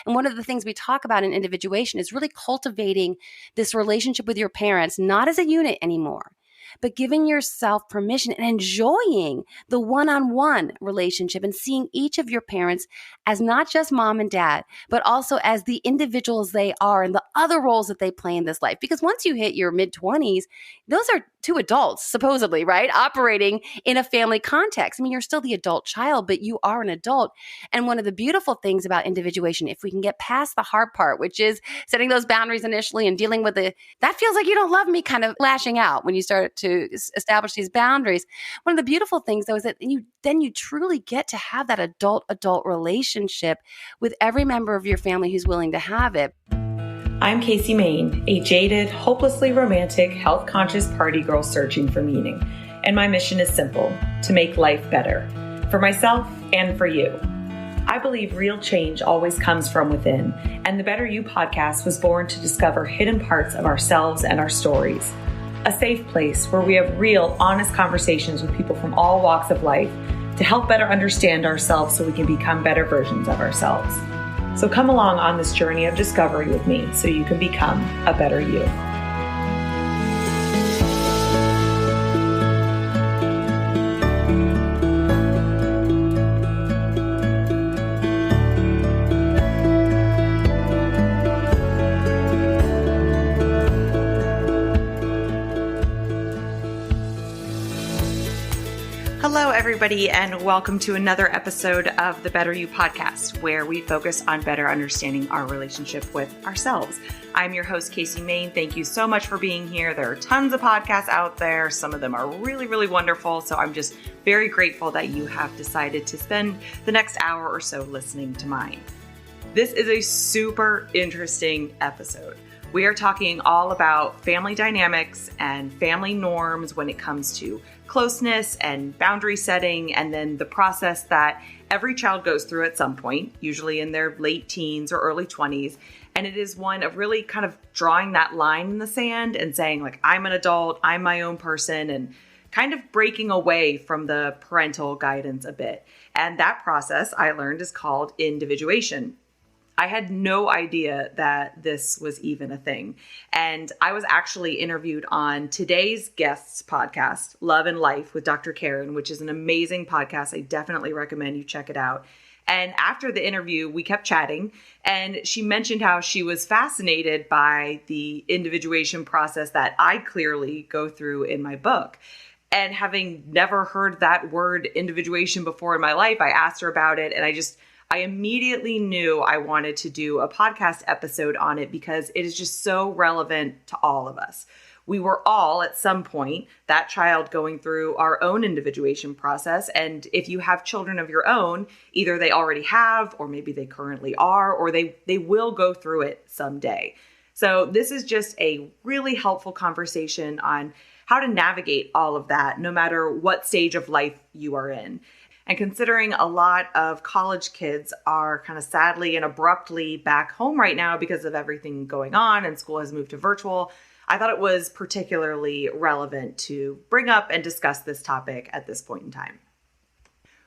And one of the things we talk about in individuation is really cultivating this relationship with your parents, not as a unit anymore, but giving yourself permission and enjoying the one-on-one relationship and seeing each of your parents as not just mom and dad, but also as the individuals they are and the other roles that they play in this life. Because once you hit your mid-20s, those are two adults, supposedly, right? Operating in a family context. I mean, you're still the adult child, but you are an adult. And one of the beautiful things about individuation, if we can get past the hard part, which is setting those boundaries initially and dealing with that feels like you don't love me kind of lashing out when you start to establish these boundaries. One of the beautiful things, though, is that you truly get to have that adult relationship with every member of your family who's willing to have it. I'm Casey Main, a jaded, hopelessly romantic, health-conscious party girl searching for meaning. And my mission is simple: to make life better, for myself and for you. I believe real change always comes from within, and the Better You podcast was born to discover hidden parts of ourselves and our stories. A safe place where we have real, honest conversations with people from all walks of life to help better understand ourselves so we can become better versions of ourselves. So come along on this journey of discovery with me so you can become a better you. Hello, everybody, and welcome to another episode of the Better You podcast, where we focus on better understanding our relationship with ourselves. I'm your host, Casey Main. Thank you so much for being here. There are tons of podcasts out there. Some of them are really, really wonderful. So I'm just very grateful that you have decided to spend the next hour or so listening to mine. This is a super interesting episode. We are talking all about family dynamics and family norms when it comes to closeness and boundary setting, and then the process that every child goes through at some point, usually in their late teens or early 20s. And it is one of really kind of drawing that line in the sand and saying, like, I'm an adult, I'm my own person, and kind of breaking away from the parental guidance a bit. And that process, I learned, is called individuation. I had no idea that this was even a thing. And I was actually interviewed on today's guest's podcast, Love and Life with Dr. Karin, which is an amazing podcast. I definitely recommend you check it out. And after the interview, we kept chatting, and she mentioned how she was fascinated by the individuation process that I clearly go through in my book. And having never heard that word individuation before in my life, I asked her about it, and I immediately knew I wanted to do a podcast episode on it because it is just so relevant to all of us. We were all at some point that child going through our own individuation process. And if you have children of your own, either they already have, or maybe they currently are, or they will go through it someday. So this is just a really helpful conversation on how to navigate all of that, no matter what stage of life you are in. And considering a lot of college kids are kind of sadly and abruptly back home right now because of everything going on and school has moved to virtual, I thought it was particularly relevant to bring up and discuss this topic at this point in time.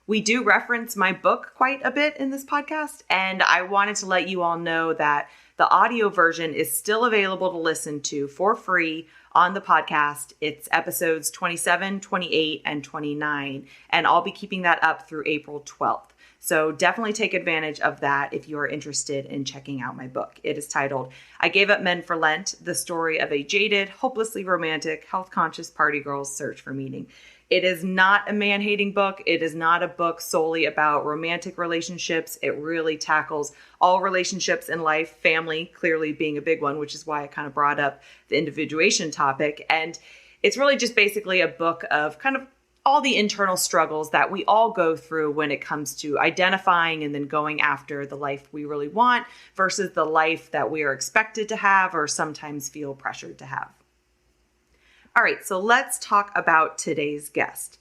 We do reference my book quite a bit in this podcast, and I wanted to let you all know that the audio version is still available to listen to for free on the podcast. It's episodes 27, 28, and 29, and I'll be keeping that up through April 12th. So definitely take advantage of that if you are interested in checking out my book. It is titled, I Gave Up Men for Lent, the story of a jaded, hopelessly romantic, health-conscious party girl's search for meaning. It is not a man-hating book. It is not a book solely about romantic relationships. It really tackles all relationships in life, family clearly being a big one, which is why I kind of brought up the individuation topic. And it's really just basically a book of kind of all the internal struggles that we all go through when it comes to identifying and then going after the life we really want versus the life that we are expected to have or sometimes feel pressured to have. All right, so let's talk about today's guest.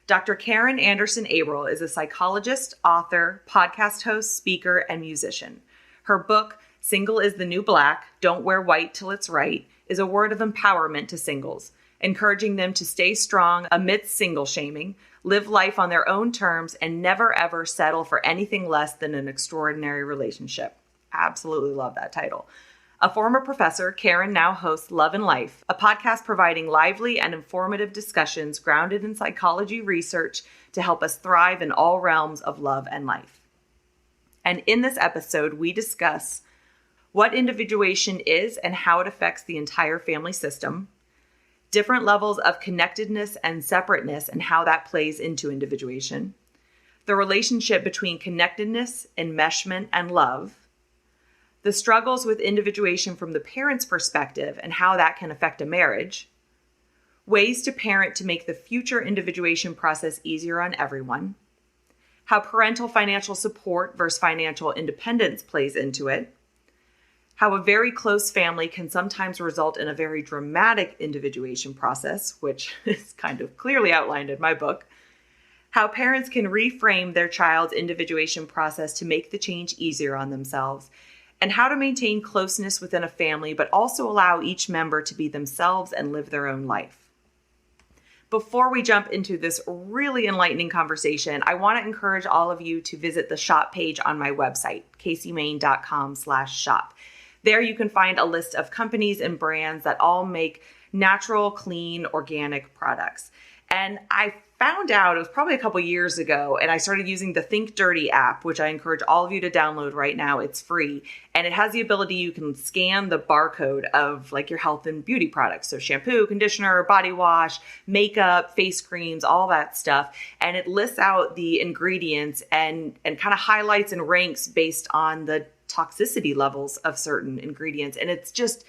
Dr. Karin Anderson Abrell is a psychologist, author, podcast host, speaker, and musician. Her book, Single is the New Black, Don't Wear White Till It's Right, is a word of empowerment to singles, encouraging them to stay strong amidst single shaming, live life on their own terms, and never ever settle for anything less than an extraordinary relationship. Absolutely love that title. A former professor, Karin now hosts Love and Life, a podcast providing lively and informative discussions grounded in psychology research to help us thrive in all realms of love and life. And in this episode, we discuss what individuation is and how it affects the entire family system, different levels of connectedness and separateness and how that plays into individuation, the relationship between connectedness, enmeshment, and love, the struggles with individuation from the parent's perspective and how that can affect a marriage, ways to parent to make the future individuation process easier on everyone, how parental financial support versus financial independence plays into it, how a very close family can sometimes result in a very dramatic individuation process, which is kind of clearly outlined in my book, how parents can reframe their child's individuation process to make the change easier on themselves, and how to maintain closeness within a family, but also allow each member to be themselves and live their own life. Before we jump into this really enlightening conversation, I want to encourage all of you to visit the shop page on my website, caseymain.com/shop. There you can find a list of companies and brands that all make natural, clean, organic products. And I found out, it was probably a couple years ago, and I started using the Think Dirty app, which I encourage all of you to download right now. It's free. And it has the ability, you can scan the barcode of like your health and beauty products. So shampoo, conditioner, body wash, makeup, face creams, all that stuff. And it lists out the ingredients and kind of highlights and ranks based on the toxicity levels of certain ingredients. And it's just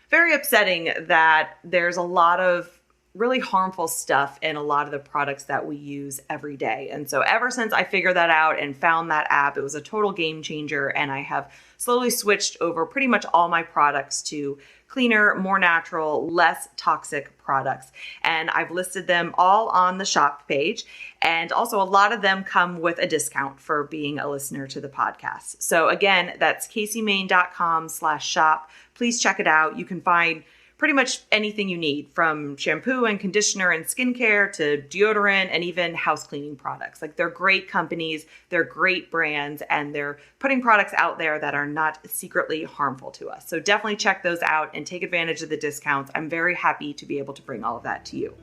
very upsetting that there's a lot of really harmful stuff in a lot of the products that we use every day. And so ever since I figured that out and found that app, it was a total game changer. And I have slowly switched over pretty much all my products to cleaner, more natural, less toxic products. And I've listed them all on the shop page. And also a lot of them come with a discount for being a listener to the podcast. So again, that's caseymain.com/shop. Please check it out. You can find pretty much anything you need, from shampoo and conditioner and skincare to deodorant and even house cleaning products. Like, they're great companies, they're great brands, and they're putting products out there that are not secretly harmful to us. So definitely check those out and take advantage of the discounts. I'm very happy to be able to bring all of that to you.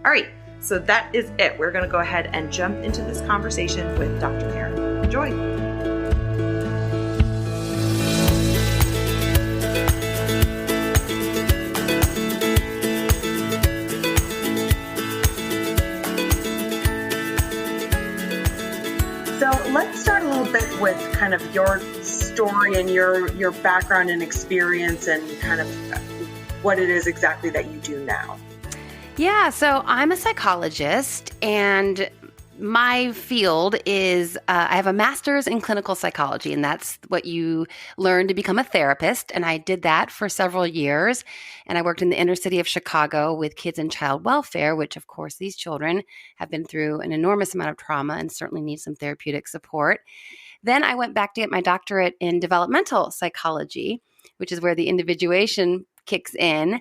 All right, so that is it. We're going to go ahead and jump into this conversation with Dr. Karin. Enjoy. So let's start a little bit with kind of your story and your background and experience and kind of what it is exactly that you do now. Yeah, so I'm a psychologist, and my field is I have a master's in clinical psychology, and that's what you learn to become a therapist. And I did that for several years. And I worked in the inner city of Chicago with kids in child welfare, which, of course, these children have been through an enormous amount of trauma and certainly need some therapeutic support. Then I went back to get my doctorate in developmental psychology, which is where the individuation kicks in.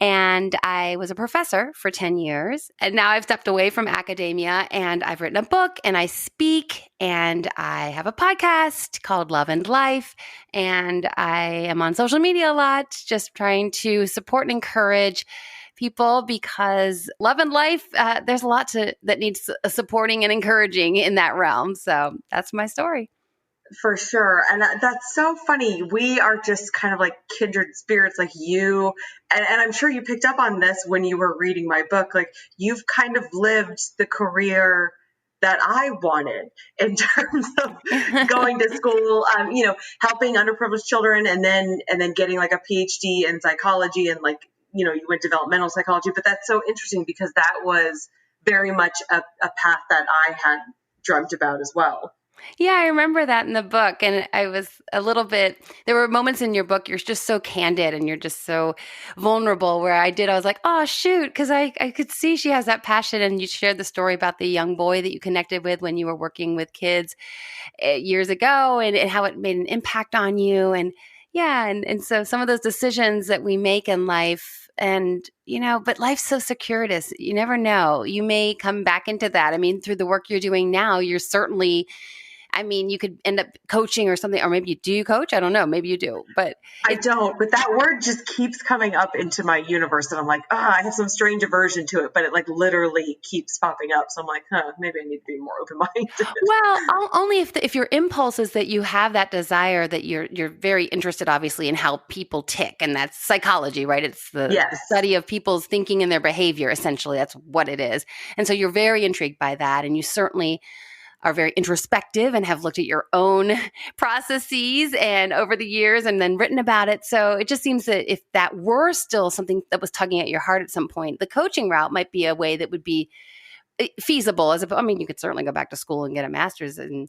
And I was a professor for 10 years. And now I've stepped away from academia, and I've written a book, and I speak, and I have a podcast called Love and Life. And I am on social media a lot, just trying to support and encourage people, because love and life, there's a lot that needs supporting and encouraging in that realm. So that's my story. For sure. And that's so funny. We are just kind of like kindred spirits, like you. And I'm sure you picked up on this when you were reading my book. Like, you've kind of lived the career that I wanted in terms of going to school, helping underprivileged children, and then getting like a PhD in psychology, and like, you went developmental psychology. But that's so interesting because that was very much a path that I had dreamt about as well. Yeah, I remember that in the book. And I was a little bit, there were moments in your book, you're just so candid and you're just so vulnerable, where I was like, oh, shoot, because I could see she has that passion. And you shared the story about the young boy that you connected with when you were working with kids years ago, and how it made an impact on you. And yeah, and so some of those decisions that we make in life, and, but life's so circuitous. You never know. You may come back into that. I mean, through the work you're doing now, you're certainly I mean, you could end up coaching or something, or maybe you do coach. I don't know. Maybe you do, but I don't, but that word just keeps coming up into my universe. And I'm like, I have some strange aversion to it, but it like literally keeps popping up. So I'm like, maybe I need to be more open-minded. well, only if your impulse is that you have that desire, that you're very interested, obviously, in how people tick, and that's psychology, right? It's the Yes. study of people's thinking and their behavior. Essentially, that's what it is. And so you're very intrigued by that, and you certainly are very introspective and have looked at your own processes and over the years and then written about it. So it just seems that if that were still something that was tugging at your heart at some point, the coaching route might be a way that would be feasible. I mean, you could certainly go back to school and get a master's in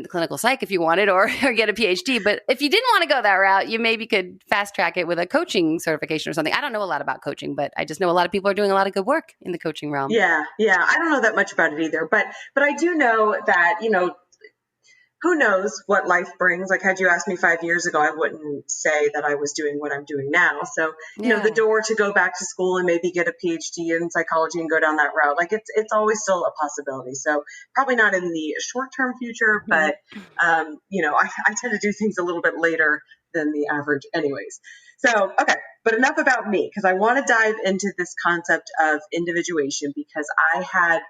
clinical psych if you wanted, or get a PhD. But if you didn't want to go that route, you maybe could fast track it with a coaching certification or something. I don't know a lot about coaching, but I just know a lot of people are doing a lot of good work in the coaching realm. Yeah. I don't know that much about it either, but I do know that, who knows what life brings. Like, had you asked me 5 years ago, I wouldn't say that I was doing what I'm doing now. So, the door to go back to school and maybe get a PhD in psychology and go down that route, like it's always still a possibility. So probably not in the short-term future, but, I tend to do things a little bit later than the average anyways. So, okay, but enough about me, because I want to dive into this concept of individuation, because I had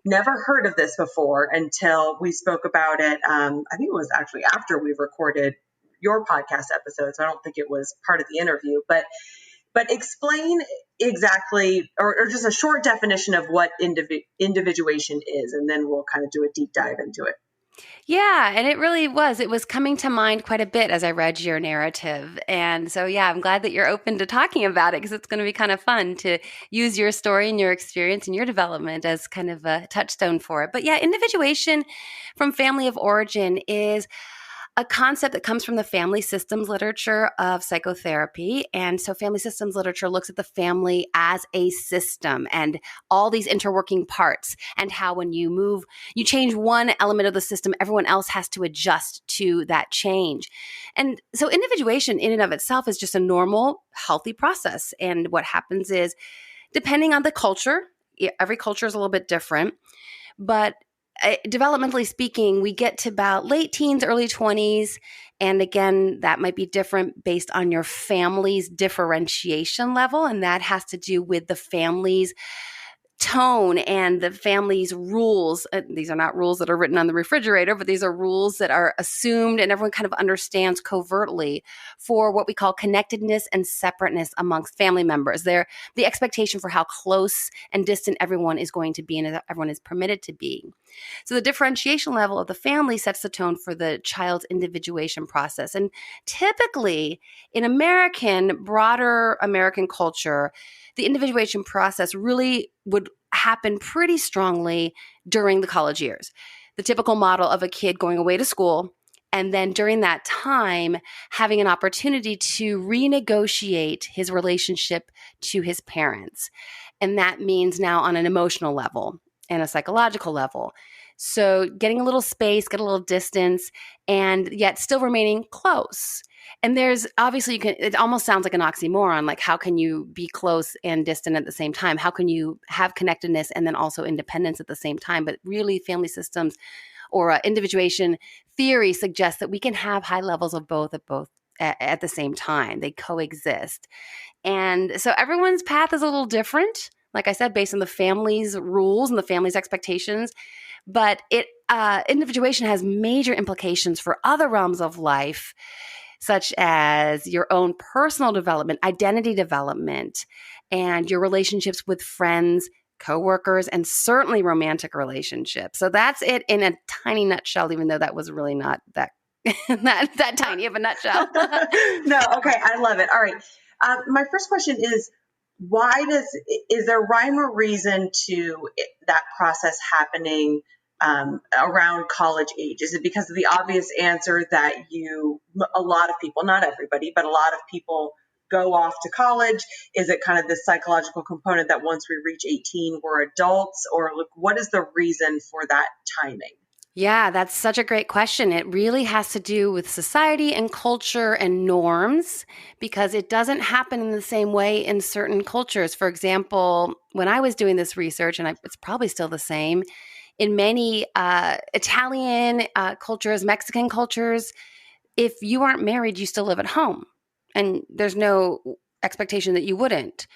never heard of this before until we spoke about it. I think it was actually after we recorded your podcast episode, so I don't think it was part of the interview. But explain exactly, or just a short definition of what individuation is, and then we'll kind of do a deep dive into it. Yeah, and it really was. It was coming to mind quite a bit as I read your narrative. And so, yeah, I'm glad that you're open to talking about it, because it's going to be kind of fun to use your story and your experience and your development as kind of a touchstone for it. But yeah, individuation from family of origin is a concept that comes from the family systems literature of psychotherapy. And so family systems literature looks at the family as a system and all these interworking parts, and how when you change one element of the system, everyone else has to adjust to that change. And so individuation in and of itself is just a normal, healthy process. And what happens is, depending on the culture, every culture is a little bit different, but developmentally speaking, we get to about late teens, early 20s. And again, that might be different based on your family's differentiation level. And that has to do with the family's tone and the family's rules. These are not rules that are written on the refrigerator, but these are rules that are assumed and everyone kind of understands covertly for what we call connectedness and separateness amongst family members. They're the expectation for how close and distant everyone is going to be and everyone is permitted to be. So the differentiation level of the family sets the tone for the child's individuation process. And typically in broader American culture, the individuation process really would happen pretty strongly during the college years. The typical model of a kid going away to school, and then during that time, having an opportunity to renegotiate his relationship to his parents. And that means now on an emotional level and a psychological level. So getting a little space, get a little distance, and yet still remaining close. And there's obviously it almost sounds like an oxymoron. Like, how can you be close and distant at the same time? How can you have connectedness and then also independence at the same time? But really, family systems or individuation theory suggests that we can have high levels of both at the same time. They coexist. And so everyone's path is a little different, like I said, based on the family's rules and the family's expectations. But individuation has major implications for other realms of life, such as your own personal development, identity development, and your relationships with friends, coworkers, and certainly romantic relationships. So that's it in a tiny nutshell, even though that was really not that that tiny of a nutshell. No, okay, I love it. All right. My first question is, is there rhyme or reason to that process happening around college age? Is it because of the obvious answer that a lot of people, not everybody, but a lot of people go off to college? Is it kind of this psychological component that once we reach 18, we're adults? Or what is the reason for that timing? Yeah, that's such a great question. It really has to do with society and culture and norms, because it doesn't happen in the same way in certain cultures. For example, when I was doing this research, and it's probably still the same, in many Italian cultures, Mexican cultures, if you aren't married, you still live at home. And there's no expectation that you wouldn't.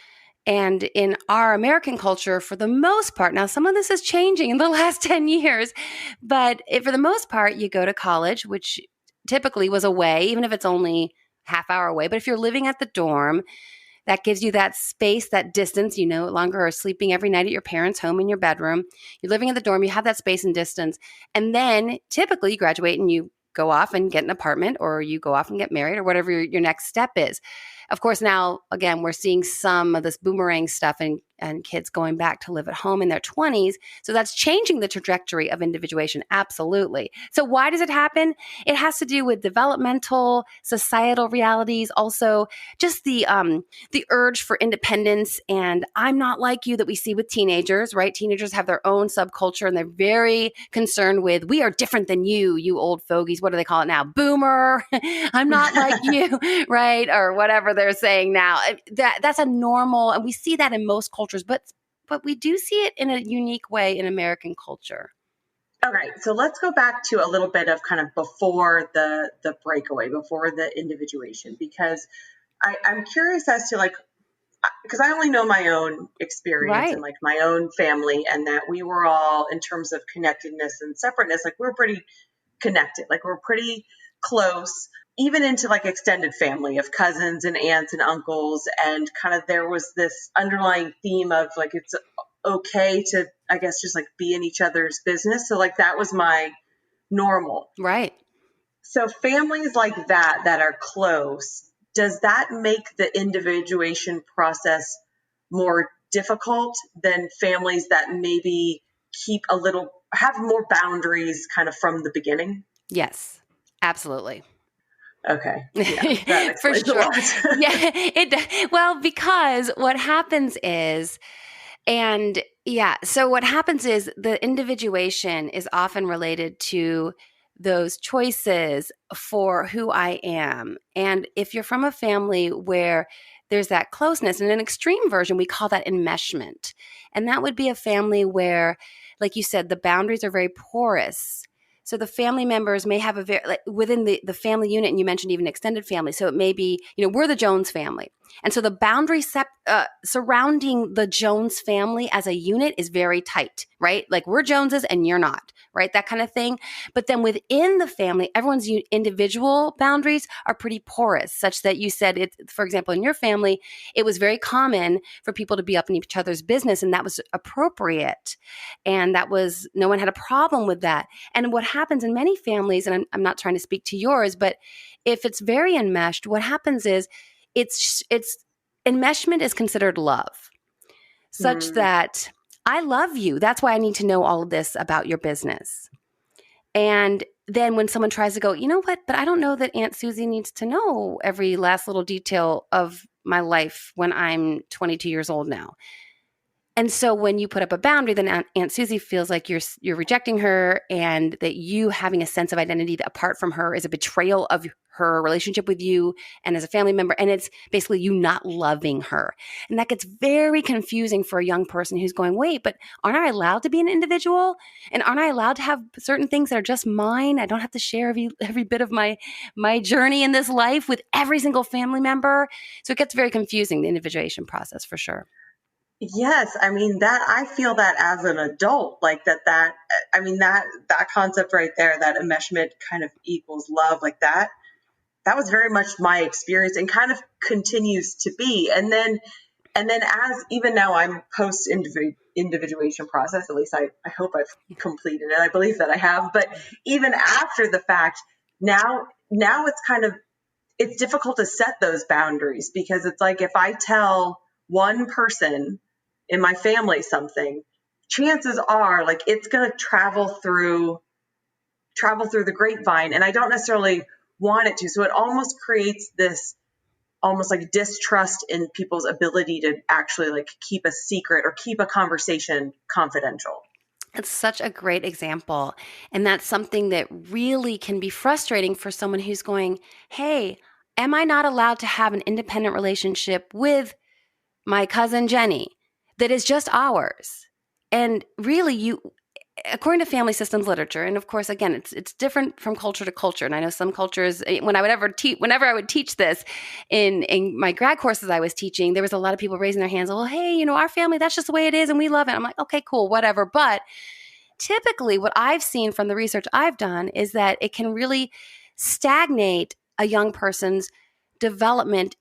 And in our American culture, for the most part, now some of this is changing in the last 10 years, but for the most part, you go to college, which typically was away, even if it's only half hour away. But if you're living at the dorm, that gives you that space, that distance. You no longer are sleeping every night at your parents' home in your bedroom. You're living in the dorm. You have that space and distance. And then typically you graduate and you go off and get an apartment, or you go off and get married, or whatever your next step is. Of course, now, again, we're seeing some of this boomerang stuff and kids going back to live at home in their 20s. So that's changing the trajectory of individuation. Absolutely. So why does it happen? It has to do with developmental, societal realities, also just the urge for independence and I'm not like you that we see with teenagers, right? Teenagers have their own subculture and they're very concerned with, we are different than you old fogies. What do they call it now? Boomer. I'm not like you, right? Or whatever they're saying now. That's a normal, and we see that in most cultures, but we do see it in a unique way in American culture. All right, so let's go back to a little bit of kind of before the breakaway, before the individuation, because I'm curious as to like, because I only know my own experience Right. and like my own family, and that we were all, in terms of connectedness and separateness, like we're pretty connected, like we're pretty close, even into like extended family of cousins and aunts and uncles. And kind of there was this underlying theme of like, it's okay to, I guess, just like be in each other's business. So like that was my normal. Right. So families like that are close, does that make the individuation process more difficult than families that maybe have more boundaries kind of from the beginning? Yes, absolutely. Okay. Yeah, that explains For sure. a lot. Yeah, well, because what happens is, so what happens is the individuation is often related to those choices for who I am. And if you're from a family where there's that closeness, in an extreme version, we call that enmeshment. And that would be a family where, like you said, the boundaries are very porous. So the family members may have within the family unit, and you mentioned even extended family. So it may be, we're the Jones family. And so the boundary surrounding the Jones family as a unit is very tight, right? Like we're Joneses and you're not, right? That kind of thing. But then within the family, everyone's individual boundaries are pretty porous, such that you said, for example, in your family, it was very common for people to be up in each other's business, and that was appropriate. And no one had a problem with that. And what happens in many families, and I'm not trying to speak to yours, but if it's very enmeshed, what happens is it's enmeshment is considered love, such that I love you. That's why I need to know all of this about your business. And then when someone tries to go, you know what, but I don't know that Aunt Susie needs to know every last little detail of my life when I'm 22 years old now. And so when you put up a boundary, then Aunt Susie feels like you're rejecting her, and that you having a sense of identity that apart from her is a betrayal of her relationship with you and as a family member. And it's basically you not loving her. And that gets very confusing for a young person who's going, wait, but aren't I allowed to be an individual? And aren't I allowed to have certain things that are just mine? I don't have to share every bit of my journey in this life with every single family member. So it gets very confusing, the individuation process, for sure. Yes, I mean that I feel that as an adult, like that I mean that concept right there, that enmeshment kind of equals love, like that was very much my experience and kind of continues to be. And then as even now I'm post individuation process, at least I hope I've completed it. I believe that I have, but even after the fact, now it's difficult to set those boundaries, because it's like if I tell one person in my family something, chances are like it's going to travel through the grapevine, and I don't necessarily want it to. So it almost creates this almost like distrust in people's ability to actually like keep a secret or keep a conversation confidential. It's such a great example. And that's something that really can be frustrating for someone who's going, hey, am I not allowed to have an independent relationship with my cousin Jenny that is just ours? And really, according to family systems literature, and of course, again, it's different from culture to culture. And I know some cultures, whenever I would teach this in my grad courses I was teaching, there was a lot of people raising their hands. Well, hey, our family, that's just the way it is, and we love it. I'm like, okay, cool, whatever. But typically, what I've seen from the research I've done is that it can really stagnate a young person's development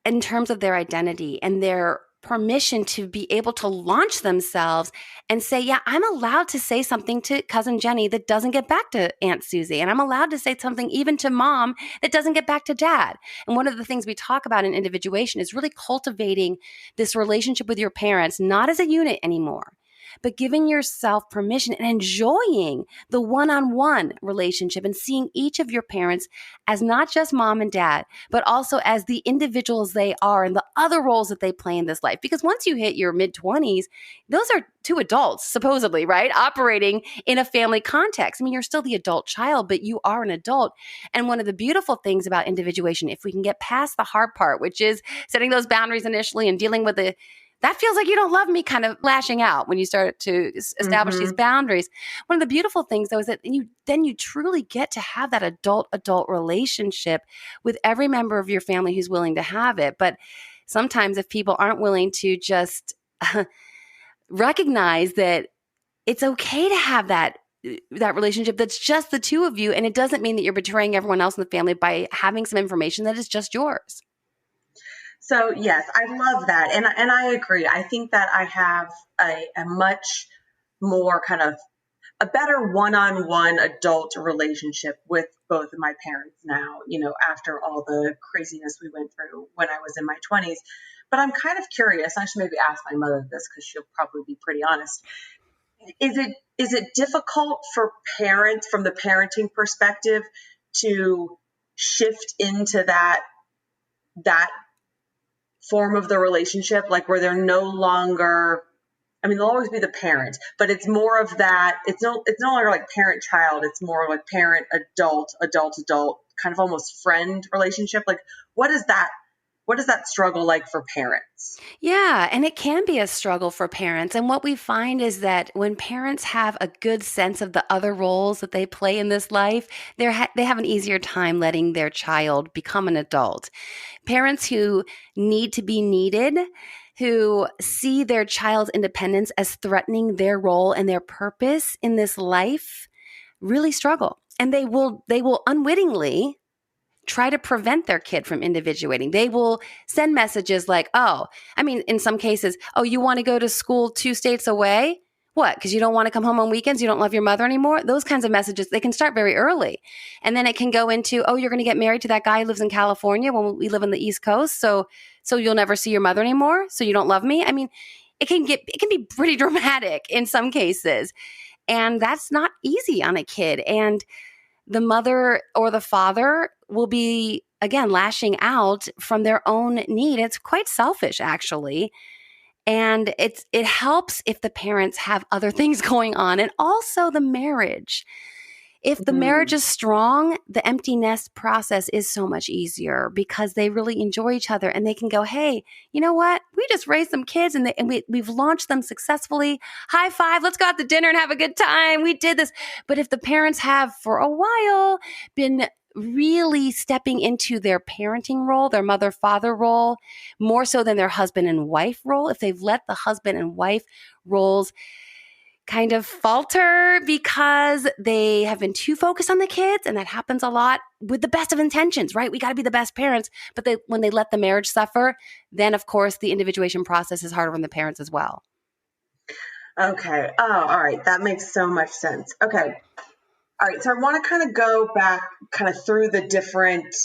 in terms of their identity and their permission to be able to launch themselves and say, yeah, I'm allowed to say something to cousin Jenny that doesn't get back to Aunt Susie. And I'm allowed to say something even to mom that doesn't get back to dad. And one of the things we talk about in individuation is really cultivating this relationship with your parents, not as a unit anymore, but giving yourself permission and enjoying the one-on-one relationship and seeing each of your parents as not just mom and dad, but also as the individuals they are and the other roles that they play in this life. Because once you hit your mid-20s, those are two adults, supposedly, right? Operating in a family context. I mean, you're still the adult child, but you are an adult. And one of the beautiful things about individuation, if we can get past the hard part, which is setting those boundaries initially and dealing with that feels like you don't love me kind of lashing out when you start to establish these boundaries. One of the beautiful things, though, is that you truly get to have that adult relationship with every member of your family who's willing to have it. But sometimes if people aren't willing to just recognize that it's okay to have that relationship that's just the two of you, and it doesn't mean that you're betraying everyone else in the family by having some information that is just yours. So yes, I love that. And I agree. I think that I have a much more kind of a better one-on-one adult relationship with both of my parents now, after all the craziness we went through when I was in my 20s. But I'm kind of curious. I should maybe ask my mother this because she'll probably be pretty honest. Is it difficult for parents from the parenting perspective to shift into that form of the relationship, like where they're no longer, I mean, they'll always be the parent, but it's more of that. It's no longer like parent child. It's more like parent adult, kind of almost friend relationship. Like, what is that struggle like for parents? Yeah, and it can be a struggle for parents. And what we find is that when parents have a good sense of the other roles that they play in this life, they have an easier time letting their child become an adult. Parents who need to be needed, who see their child's independence as threatening their role and their purpose in this life, really struggle. And they will unwittingly try to prevent their kid from individuating. They will send messages like, in some cases, you want to go to school 2 states away? What? Because you don't want to come home on weekends? You don't love your mother anymore? Those kinds of messages, they can start very early. And then it can go into, you're going to get married to that guy who lives in California when we live on the East Coast. So you'll never see your mother anymore? So you don't love me? I mean, it can be pretty dramatic in some cases. And that's not easy on a kid. And the mother or the father will be, again, lashing out from their own need. It's quite selfish, actually. And it helps if the parents have other things going on, and also the marriage. If the marriage is strong, the empty nest process is so much easier because they really enjoy each other and they can go, hey, you know what? We just raised some kids and we've launched them successfully. High five. Let's go out to dinner and have a good time. We did this. But if the parents have for a while been really stepping into their parenting role, their mother-father role, more so than their husband and wife role, if they've let the husband and wife roles kind of falter because they have been too focused on the kids, and that happens a lot with the best of intentions, right? We got to be the best parents, but when they let the marriage suffer, then of course the individuation process is harder on the parents as well. Okay. Oh, all right. That makes so much sense. Okay. All right. So I want to kind of go back kind of through the different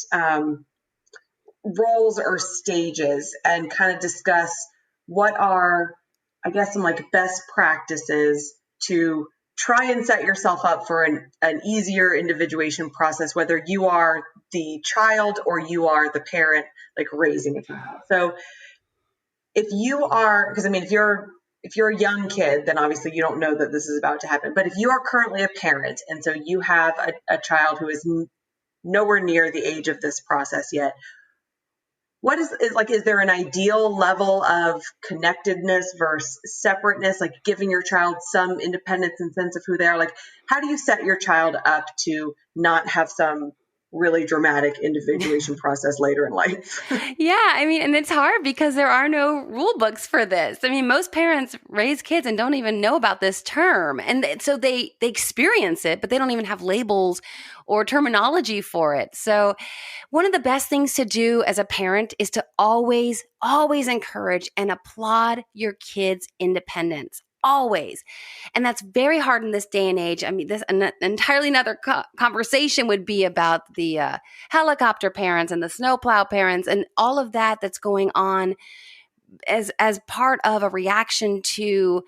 roles or stages and kind of discuss what are, I guess, some like best practices to try and set yourself up for an easier individuation process, whether you are the child or you are the parent, like raising a child. So if you are, because I mean, if you're a young kid, then obviously you don't know that this is about to happen. But if you are currently a parent, and so you have a child who is nowhere near the age of this process yet, is there an ideal level of connectedness versus separateness, like giving your child some independence and sense of who they are? Like, how do you set your child up to not have some really dramatic individuation process later in life? Yeah, I mean, and it's hard because there are no rule books for this. I mean, most parents raise kids and don't even know about this term. And so they experience it, but they don't even have labels or terminology for it. So one of the best things to do as a parent is to always, always encourage and applaud your kids' independence. Always. And that's very hard in this day and age. I mean, this an entirely another conversation would be about the helicopter parents and the snowplow parents and all of that that's going on as part of a reaction to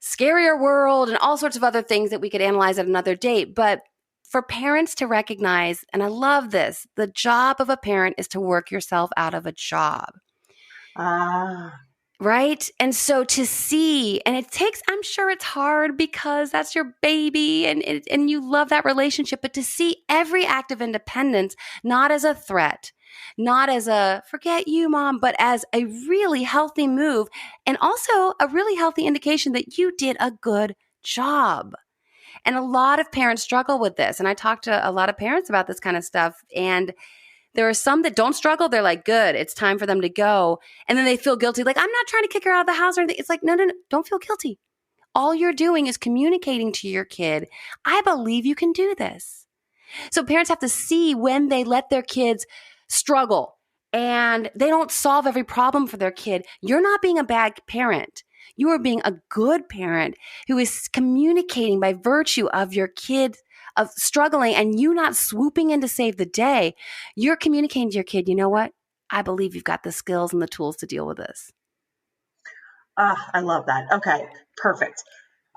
scarier world and all sorts of other things that we could analyze at another date. But for parents to recognize, and I love this, the job of a parent is to work yourself out of a job. Right? And so to see, and it takes, I'm sure it's hard because that's your baby and you love that relationship, but to see every act of independence, not as a threat, not as a forget you, mom, but as a really healthy move and also a really healthy indication that you did a good job. And a lot of parents struggle with this. And I talk to a lot of parents about this kind of stuff. And there are some that don't struggle. They're like, good, it's time for them to go. And then they feel guilty. Like, I'm not trying to kick her out of the house or anything. It's like, no, don't feel guilty. All you're doing is communicating to your kid, I believe you can do this. So parents have to see when they let their kids struggle and they don't solve every problem for their kid. You're not being a bad parent. You are being a good parent who is communicating by virtue of your kid of struggling and you not swooping in to save the day. You're communicating to your kid, you know what? I believe you've got the skills and the tools to deal with this. I love that. Okay, perfect.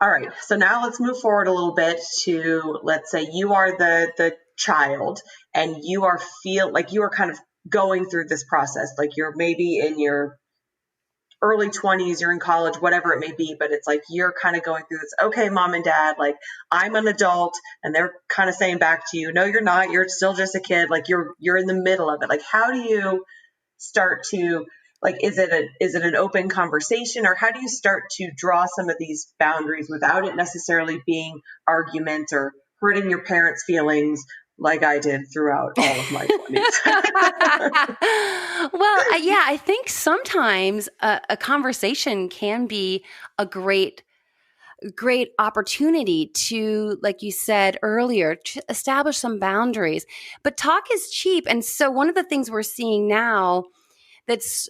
All right. So now let's move forward a little bit to, let's say you are the child and you are kind of going through this process. Like you're maybe in your early 20s, you're in college, whatever it may be, but it's like you're kind of going through this, okay, mom and dad, like I'm an adult, and they're kind of saying back to you, no, you're not, you're still just a kid, like you're in the middle of it. Like how do you start to, like, is it an open conversation, or how do you start to draw some of these boundaries without it necessarily being argument or hurting your parents' feelings like I did throughout all of my 20s? Well, yeah, I think sometimes a conversation can be a great opportunity to, like you said earlier, to establish some boundaries. But talk is cheap. And so one of the things we're seeing now that's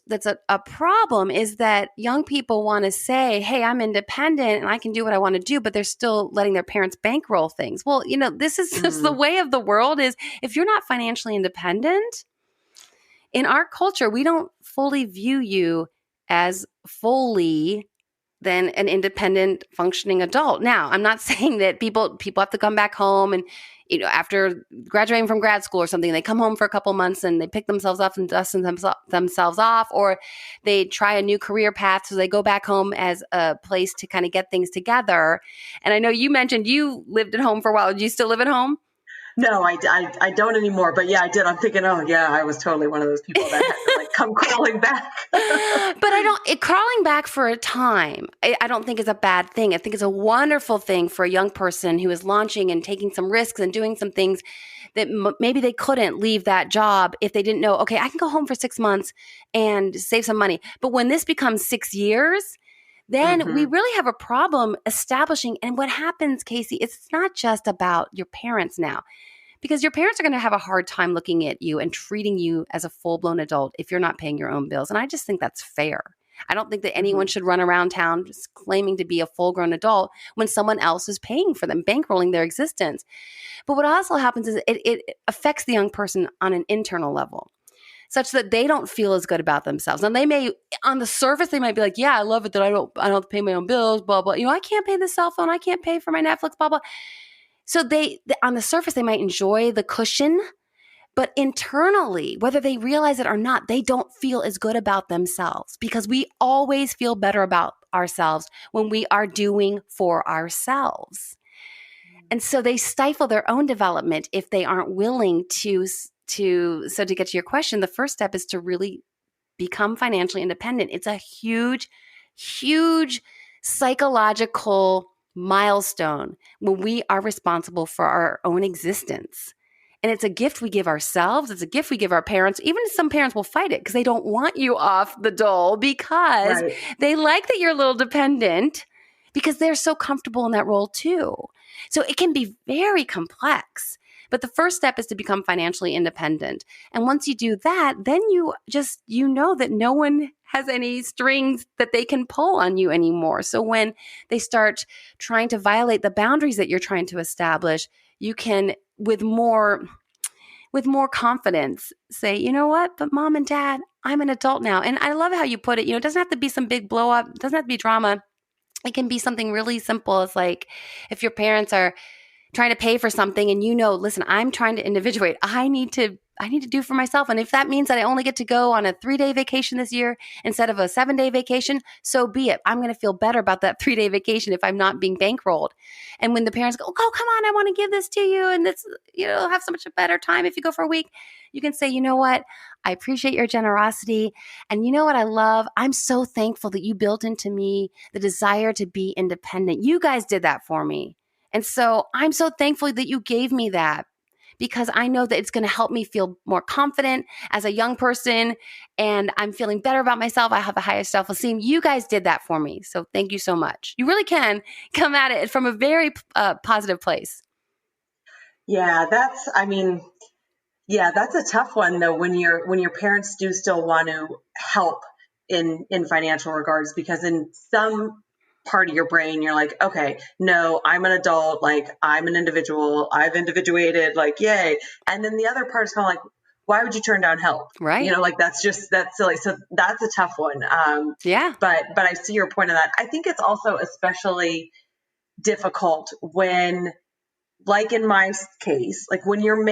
a problem is that young people want to say, hey, I'm independent and I can do what I want to do, but they're still letting their parents bankroll things. Well, this is just the way of the world is if you're not financially independent, in our culture, we don't fully view you as fully than an independent functioning adult. Now, I'm not saying that people have to come back home and, after graduating from grad school or something, they come home for a couple months and they pick themselves up and dust themselves off, or they try a new career path. So they go back home as a place to kind of get things together. And I know you mentioned you lived at home for a while. Do you still live at home? No, I don't anymore. But yeah, I did. I'm thinking, oh yeah, I was totally one of those people that had to like come crawling back. But crawling back for a time, I don't think is a bad thing. I think it's a wonderful thing for a young person who is launching and taking some risks and doing some things that maybe they couldn't leave that job if they didn't know, okay, I can go home for 6 months and save some money. But when this becomes 6 years, then we really have a problem establishing. And what happens, Casey, it's not just about your parents now, because your parents are going to have a hard time looking at you and treating you as a full-blown adult if you're not paying your own bills. And I just think that's fair. I don't think that anyone should run around town just claiming to be a full-grown adult when someone else is paying for them, bankrolling their existence. But what also happens is it affects the young person on an internal level, such that they don't feel as good about themselves. And they may, on the surface, they might be like, yeah, I love it that I don't pay my own bills, blah, blah. I can't pay the cell phone. I can't pay for my Netflix, blah, blah. So they on the surface, they might enjoy the cushion, but internally, whether they realize it or not, they don't feel as good about themselves, because we always feel better about ourselves when we are doing for ourselves. And so they stifle their own development if they aren't willing to get to your question, the first step is to really become financially independent. It's a huge, huge psychological milestone when we are responsible for our own existence. And it's a gift we give ourselves. It's a gift we give our parents. Even some parents will fight it because they don't want you off the dole because Right. they like that you're a little dependent because they're so comfortable in that role too. So it can be very complex. But the first step is to become financially independent. And once you do that, then you know that no one has any strings that they can pull on you anymore. So when they start trying to violate the boundaries that you're trying to establish, you can, with more confidence, say, you know what, but mom and dad, I'm an adult now. And I love how you put it. It doesn't have to be some big blow up. It doesn't have to be drama. It can be something really simple. It's like if your parents are trying to pay for something and listen, I'm trying to individuate. I need to do for myself. And if that means that I only get to go on a 3-day vacation this year instead of a 7-day vacation, so be it. I'm going to feel better about that 3-day vacation if I'm not being bankrolled. And when the parents go, oh, come on, I want to give this to you. And it's, have so much a better time if you go for a week. You can say, you know what? I appreciate your generosity. And you know what I love? I'm so thankful that you built into me the desire to be independent. You guys did that for me. And so I'm so thankful that you gave me that because I know that it's going to help me feel more confident as a young person and I'm feeling better about myself. I have a higher self-esteem. You guys did that for me. So thank you so much. You really can come at it from a very positive place. Yeah, that's a tough one though when your parents do still want to help in financial regards, because in some part of your brain you're like, okay, no, I'm an adult, like I'm an individual, I've individuated, like yay. And then the other part is kind of like, why would you turn down help? Right. Like that's silly. So that's a tough one. Yeah. But I see your point on that. I think it's also especially difficult when, like in my case, like when you're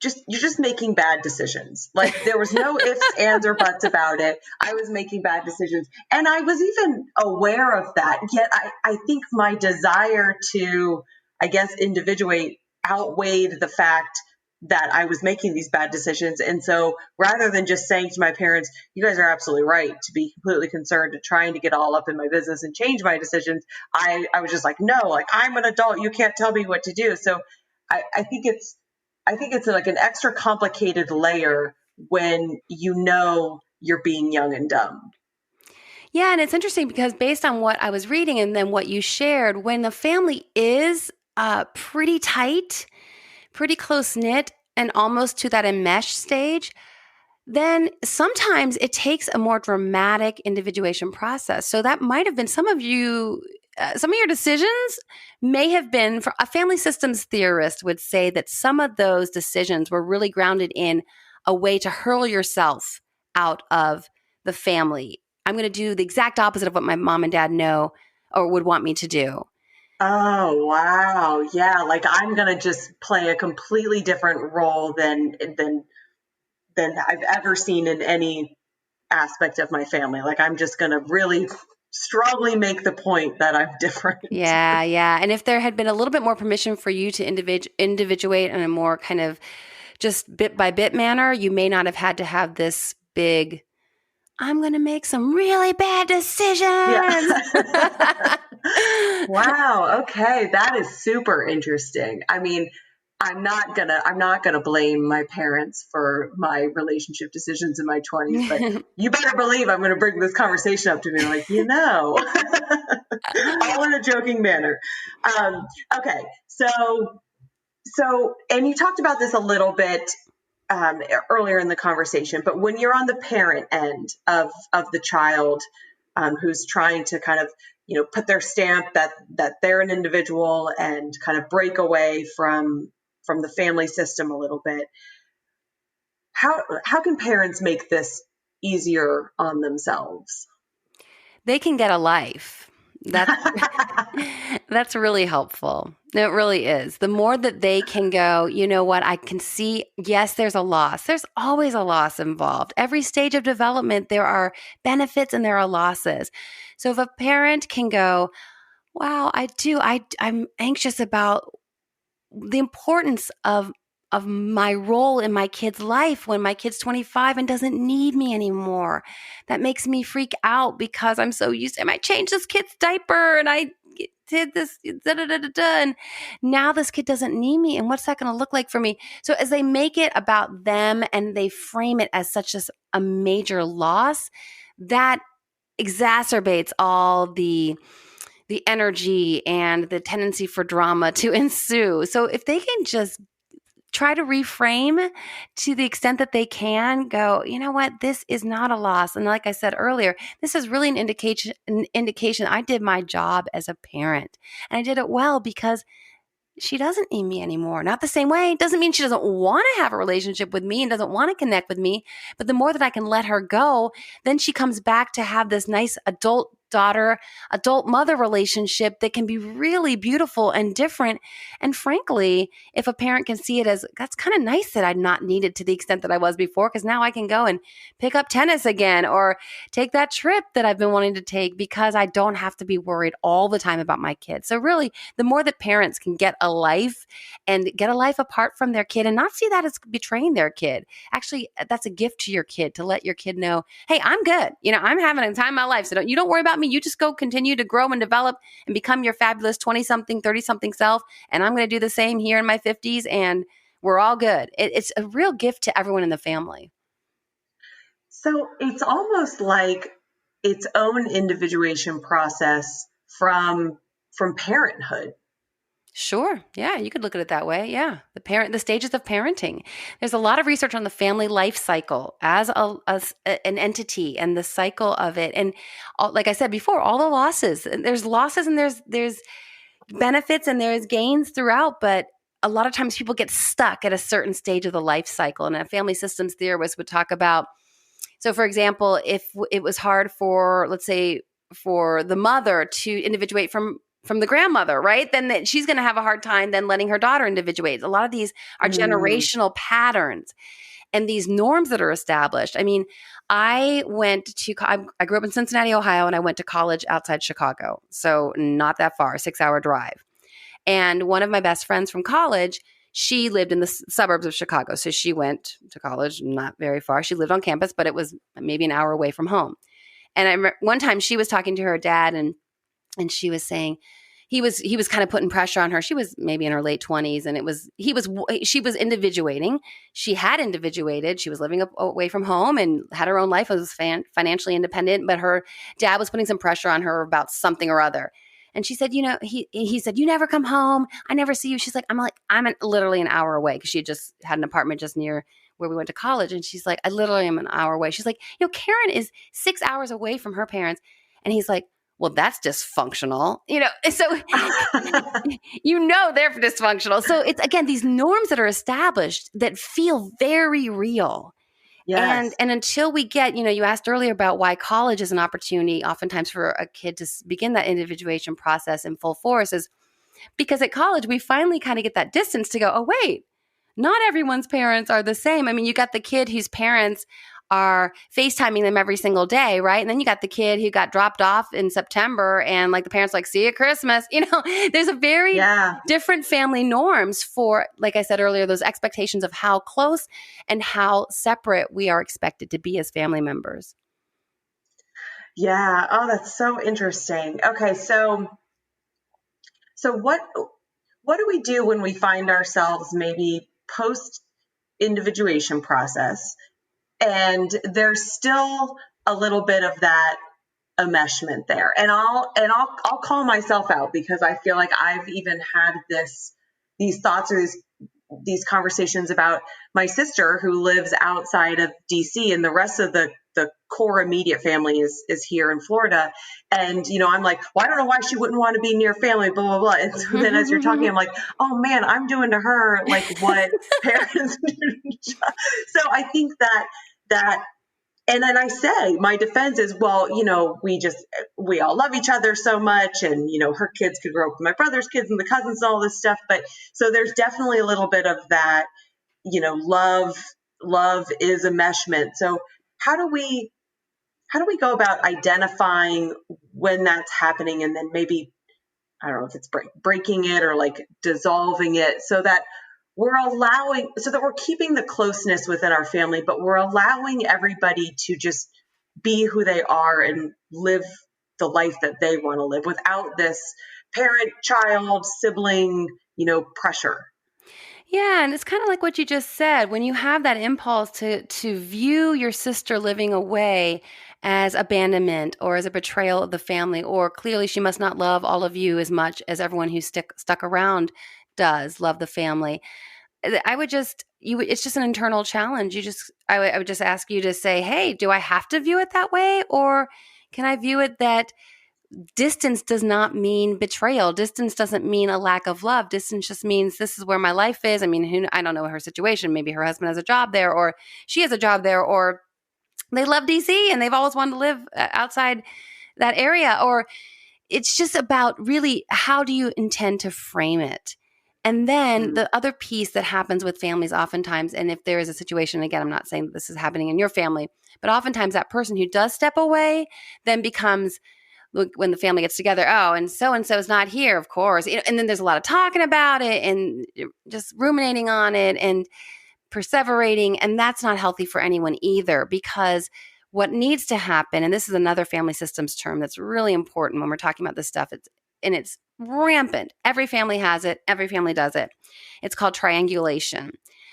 just making bad decisions. Like there was no ifs, ands, or buts about it. I was making bad decisions. And I was even aware of that. Yet I think my desire to, I guess, individuate outweighed the fact that I was making these bad decisions. And so rather than just saying to my parents, you guys are absolutely right to be completely concerned and trying to get all up in my business and change my decisions, I was just like, no, like I'm an adult. You can't tell me what to do. So I think it's like an extra complicated layer when you're being young and dumb. Yeah, and it's interesting because based on what I was reading and then what you shared, when the family is pretty tight, pretty close-knit, and almost to that enmeshed stage, then sometimes it takes a more dramatic individuation process. So that might have been some of your decisions may have been, for a family systems theorist would say that some of those decisions were really grounded in a way to hurl yourself out of the family. I'm going to do the exact opposite of what my mom and dad know or would want me to do. Oh, wow. Yeah. Like I'm going to just play a completely different role than I've ever seen in any aspect of my family. Like I'm just going to really strongly make the point that I'm different. Yeah, yeah. And if there had been a little bit more permission for you to individuate in a more kind of just bit by bit manner, you may not have had to have this big, I'm going to make some really bad decisions. Yeah. Wow. Okay. That is super interesting. I mean, I'm not gonna blame my parents for my relationship decisions in my 20s, but you better believe I'm gonna bring this conversation up to me like, all in a joking manner. Okay. So, and you talked about this a little bit earlier in the conversation, but when you're on the parent end of the child who's trying to kind of put their stamp that they're an individual and kind of break away from the family system a little bit, how can parents make this easier on themselves? They can get a life. That's really helpful. It really is. The more that they can go, you know what, I can see, yes, there's a loss. There's always a loss involved. Every stage of development, there are benefits and there are losses. So if a parent can go, wow, I'm anxious about the importance of of my role in my kid's life when my kid's 25 and doesn't need me anymore. That makes me freak out because I'm so used to, I might change this kid's diaper and I did this, and now this kid doesn't need me. And what's that going to look like for me? So as they make it about them and they frame it as such as a major loss, that exacerbates all the energy and the tendency for drama to ensue. So if they can just try to reframe to the extent that they can, go, you know what, this is not a loss. And like I said earlier, this is really an indication I did my job as a parent. And I did it well because she doesn't need me anymore. Not the same way. Doesn't mean she doesn't want to have a relationship with me and doesn't want to connect with me. But the more that I can let her go, then she comes back to have this nice adult daughter, adult mother relationship that can be really beautiful and different. And frankly, if a parent can see it as, that's kind of nice that I'm not needed to the extent that I was before, because now I can go and pick up tennis again or take that trip that I've been wanting to take because I don't have to be worried all the time about my kids. So really, the more that parents can get a life and get a life apart from their kid and not see that as betraying their kid. Actually, that's a gift to your kid to let your kid know, hey, I'm good. I'm having a time in my life. So you don't worry about me. You just go continue to grow and develop and become your fabulous 20-something, 30-something self. And I'm going to do the same here in my 50s and we're all good. It's a real gift to everyone in the family. So it's almost like its own individuation process from parenthood. Sure. Yeah, you could look at it that way. Yeah. The stages of parenting. There's a lot of research on the family life cycle as an entity and the cycle of it. And like I said before, all the losses, there's losses and there's benefits and there's gains throughout, but a lot of times people get stuck at a certain stage of the life cycle. And a family systems theorist would talk about, so for example, if it was hard for, let's say, for the mother to individuate from the grandmother, right? Then she's going to have a hard time then letting her daughter individuate. A lot of these are generational patterns and these norms that are established. I mean, I grew up in Cincinnati, Ohio, and I went to college outside Chicago. So not that far, 6-hour drive. And one of my best friends from college, she lived in the suburbs of Chicago. So she went to college, not very far. She lived on campus, but it was maybe an hour away from home. And I remember one time she was talking to her dad and she was saying he was kind of putting pressure on her. She was maybe in her late 20s and she was individuating. She had individuated. She was living away from home and had her own life, was financially independent, but her dad was putting some pressure on her about something or other. And she said, he said, you never come home. I never see you. She's like, I'm literally an hour away because she had just had an apartment just near where we went to college. And she's like, I literally am an hour away. She's like, Karen is 6 hours away from her parents. And he's like, well, that's dysfunctional, so they're dysfunctional. So it's, again, these norms that are established that feel very real. Yes. And until we get, you asked earlier about why college is an opportunity oftentimes for a kid to begin that individuation process in full force, is because at college we finally kind of get that distance to go, oh, wait, not everyone's parents are the same. I mean, you got the kid whose parents are FaceTiming them every single day, right? And then you got the kid who got dropped off in September and like the parents like, see you at Christmas. There's a very different family norms for, like I said earlier, those expectations of how close and how separate we are expected to be as family members. Yeah. Oh, that's so interesting. Okay. So what do we do when we find ourselves maybe post individuation process and there's still a little bit of that enmeshment there? And I'll call myself out because I feel like I've even had these thoughts or these conversations about my sister who lives outside of DC and the rest of the core immediate family is here in Florida. And, I'm like, well, I don't know why she wouldn't want to be near family, blah, blah, blah. And so then as you're talking, I'm like, oh man, I'm doing to her like what parents do. So I think that, and then I say, my defense is, well, we all love each other so much. And, her kids could grow up with my brother's kids and the cousins and all this stuff. But so there's definitely a little bit of that, love is enmeshment. So how do we go about identifying when that's happening and then maybe, I don't know if it's breaking it or like dissolving it so that we're allowing, so that we're keeping the closeness within our family, but we're allowing everybody to just be who they are and live the life that they want to live without this parent, child, sibling, pressure. Yeah, and it's kind of like what you just said. When you have that impulse to view your sister living away as abandonment or as a betrayal of the family, or clearly she must not love all of you as much as everyone who's stuck around does love the family. I would just it's just an internal challenge. I would just ask you to say, "Hey, do I have to view it that way, or can I view it that distance does not mean betrayal. Distance doesn't mean a lack of love. Distance just means this is where my life is. I mean, I don't know her situation. Maybe her husband has a job there, or she has a job there, or they love DC and they've always wanted to live outside that area. Or it's just about really how do you intend to frame it? And then the other piece that happens with families oftentimes, and if there is a situation, again, I'm not saying that this is happening in your family, but oftentimes that person who does step away then becomes, when the family gets together, oh, and so is not here, of course. And then there's a lot of talking about it and just ruminating on it and perseverating. And that's not healthy for anyone either, because what needs to happen, and this is another family systems term that's really important when we're talking about this stuff, it's rampant. Every family has it. Every family does it. It's called triangulation.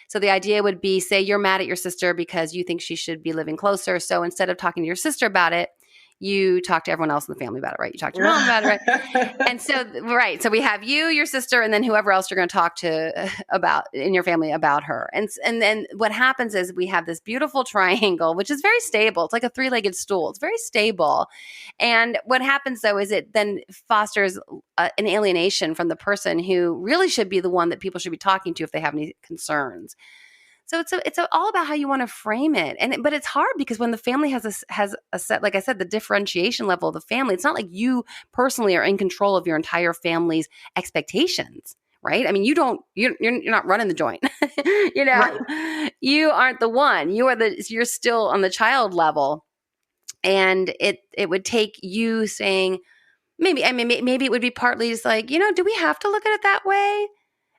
So the idea would be, say you're mad at your sister because you think she should be living closer. So instead of talking to your sister about it, you talk to everyone else in the family about it, right? You talk to your mom about it, right? And so, right. So we have you, your sister, and then whoever else you're going to talk to about in your family about her. And then what happens is we have this beautiful triangle, which is very stable. It's like a three-legged stool. It's very stable. And what happens though is it then fosters an alienation from the person who really should be the one that people should be talking to if they have any concerns. So it's all about how you want to frame it, but it's hard because when the family has a set, like I said, the differentiation level of the family, it's not like you personally are in control of your entire family's expectations, right? I mean, you're not running the joint, Right. You aren't the one. You're still on the child level, and it would take you saying, maybe it would be partly just like, do we have to look at it that way?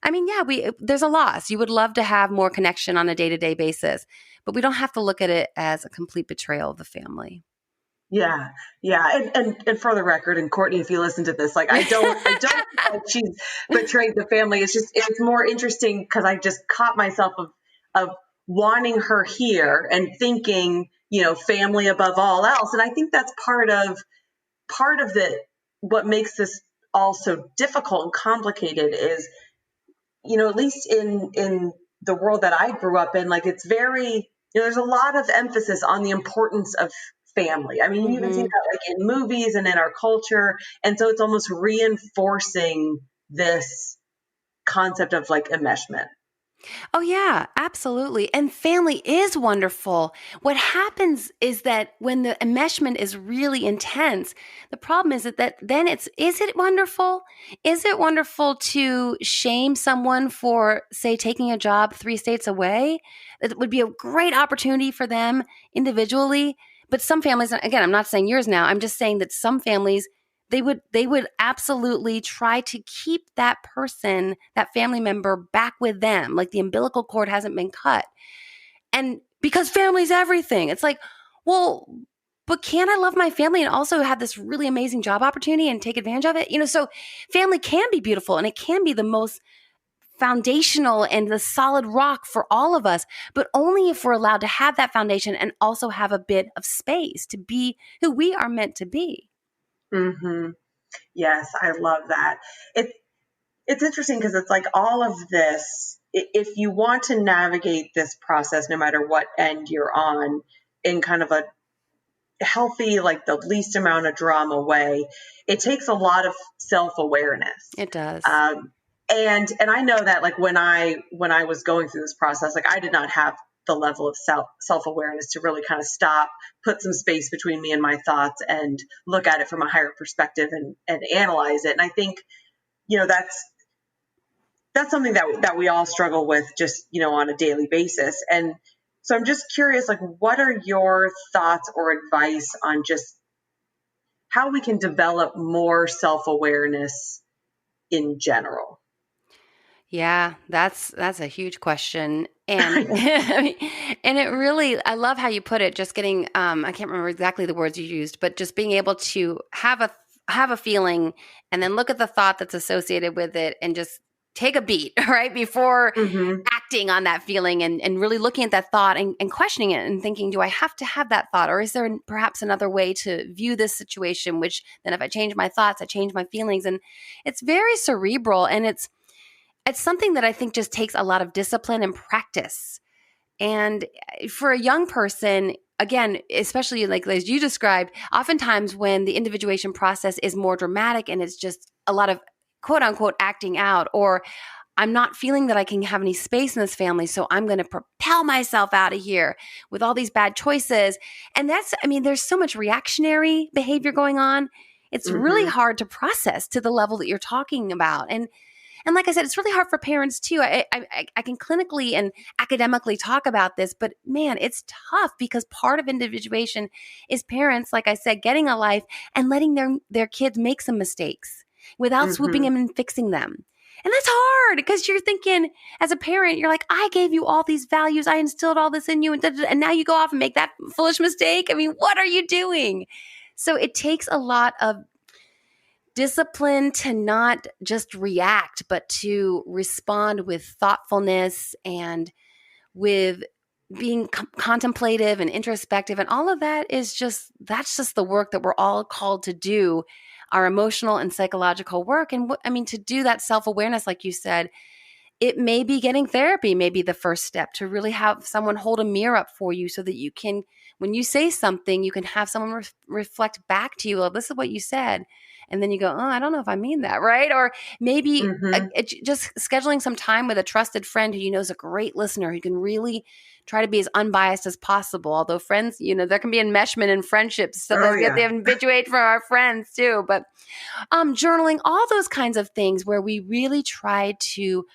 I mean, yeah, there's a loss. You would love to have more connection on a day-to-day basis, but we don't have to look at it as a complete betrayal of the family. Yeah. Yeah. And for the record, and Courtney, if you listen to this, like I don't think like she's betrayed the family. It's more interesting because I just caught myself of wanting her here and thinking, family above all else. And I think that's part of what makes this all so difficult and complicated is, at least in the world that I grew up in, like it's very, there's a lot of emphasis on the importance of family. I mean, you even see that like in movies and in our culture. And so it's almost reinforcing this concept of like enmeshment. Oh, yeah, absolutely. And family is wonderful. What happens is that when the enmeshment is really intense, the problem is that then is it wonderful? Is it wonderful to shame someone for, say, taking a job 3 states away? It would be a great opportunity for them individually. But some families, again, I'm not saying yours now, I'm just saying that some families, they would absolutely try to keep that person, that family member, back with them, like the umbilical cord hasn't been cut. And because family's everything. It's like, well, but can't I love my family and also have this really amazing job opportunity and take advantage of it? So family can be beautiful and it can be the most foundational and the solid rock for all of us, but only if we're allowed to have that foundation and also have a bit of space to be who we are meant to be. Mm-hmm. Yes, I love that. It's interesting because it's like all of this, if you want to navigate this process, no matter what end you're on, in kind of a healthy, like the least amount of drama way, it takes a lot of self-awareness. It does. And I know that like when I was going through this process, like I did not have the level of self-awareness to really kind of stop, put some space between me and my thoughts and look at it from a higher perspective and analyze it. And I think, that's something that we all struggle with just, on a daily basis. And so I'm just curious, like, what are your thoughts or advice on just how we can develop more self-awareness in general? Yeah, that's a huge question. And and it really, I love how you put it, just getting I can't remember exactly the words you used, but just being able to have a feeling and then look at the thought that's associated with it and just take a beat, right? Before Mm-hmm. acting on that feeling and really looking at that thought and questioning it and thinking, do I have to have that thought? Or is there perhaps another way to view this situation, which then if I change my thoughts, I change my feelings. And it's very cerebral, and it's something that I think just takes a lot of discipline and practice. And for a young person, again, especially like as you described, oftentimes when the individuation process is more dramatic and it's just a lot of quote unquote acting out, or I'm not feeling that I can have any space in this family, so I'm going to propel myself out of here with all these bad choices. And there's so much reactionary behavior going on. It's really Mm-hmm. hard to process to the level that you're talking about. And like I said, it's really hard for parents too. I can clinically and academically talk about this, but man, it's tough because part of individuation is parents, like I said, getting a life and letting their kids make some mistakes without swooping Mm-hmm. in and fixing them. And that's hard because you're thinking, as a parent, you're like, I gave you all these values, I instilled all this in you, and now you go off and make that foolish mistake. I mean, what are you doing? So it takes a lot of discipline to not just react, but to respond with thoughtfulness and with being contemplative and introspective. And all of that's just the work that we're all called to do, our emotional and psychological work. And to do that self-awareness, like you said, it may be getting therapy, may be the first step to really have someone hold a mirror up for you so that you can, when you say something, you can have someone reflect back to you, well, this is what you said. And then you go, oh, I don't know if I mean that, right? Or maybe Mm-hmm. just scheduling some time with a trusted friend who you know is a great listener, who can really try to be as unbiased as possible. Although friends, there can be enmeshment in friendships. Oh Sometimes we have to yeah. habituate for our friends too. But journaling, all those kinds of things where we really try to